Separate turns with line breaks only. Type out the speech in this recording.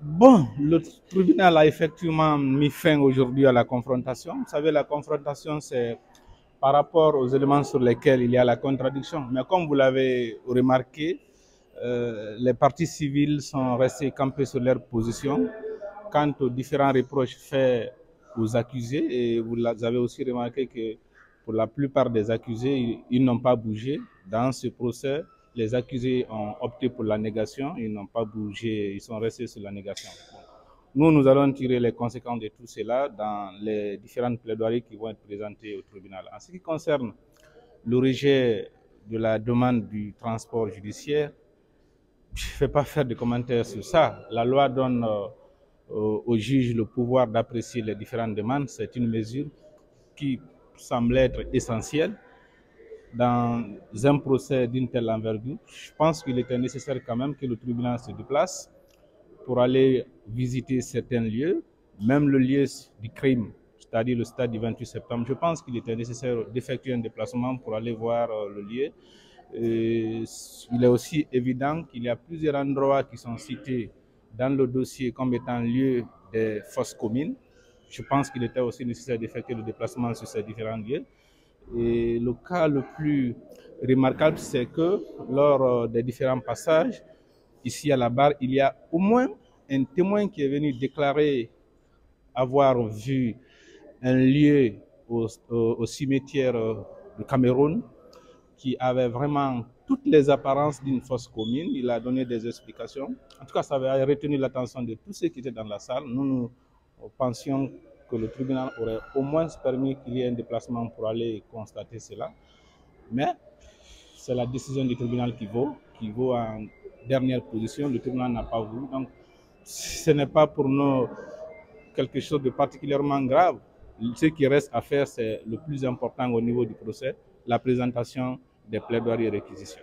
Bon, le tribunal a effectivement mis fin aujourd'hui à la confrontation. Vous savez, la confrontation, c'est par rapport aux éléments sur lesquels il y a la contradiction. Mais comme vous l'avez remarqué, les parties civiles sont restés campés sur leur position quant aux différents reproches faits aux accusés. Et vous avez aussi remarqué que pour la plupart des accusés, ils n'ont pas bougé. Dans ce procès, les accusés ont opté pour la négation, ils n'ont pas bougé, ils sont restés sur la négation. Nous allons tirer les conséquences de tout cela dans les différentes plaidoiries qui vont être présentées au tribunal. En ce qui concerne le rejet de la demande du transport judiciaire, je ne vais pas faire de commentaires sur ça. La loi donne au juge le pouvoir d'apprécier les différentes demandes. C'est une mesure qui semble être essentielle dans un procès d'une telle envergure. Je pense qu'il était nécessaire quand même que le tribunal se déplace pour aller visiter certains lieux, même le lieu du crime, c'est-à-dire le stade du 28 septembre. Je pense qu'il était nécessaire d'effectuer un déplacement pour aller voir le lieu. Et il est aussi évident qu'il y a plusieurs endroits qui sont cités dans le dossier comme étant lieu des fosses communes. Je pense qu'il était aussi nécessaire d'effectuer le déplacement sur ces différents lieux. Et le cas le plus remarquable, c'est que lors des différents passages, ici à la barre, il y a au moins un témoin qui est venu déclarer avoir vu un lieu au cimetière de Cameroun qui avait vraiment toutes les apparences d'une fosse commune. Il a donné des explications. En tout cas, ça avait retenu l'attention de tous ceux qui étaient dans la salle. Nous pensions que le tribunal aurait au moins permis qu'il y ait un déplacement pour aller constater cela. Mais c'est la décision du tribunal qui vaut en dernière position. Le tribunal n'a pas voulu. Donc, ce n'est pas pour nous quelque chose de particulièrement grave. Ce qui reste à faire, c'est le plus important au niveau du procès, la présentation des plaidoiries et réquisitions.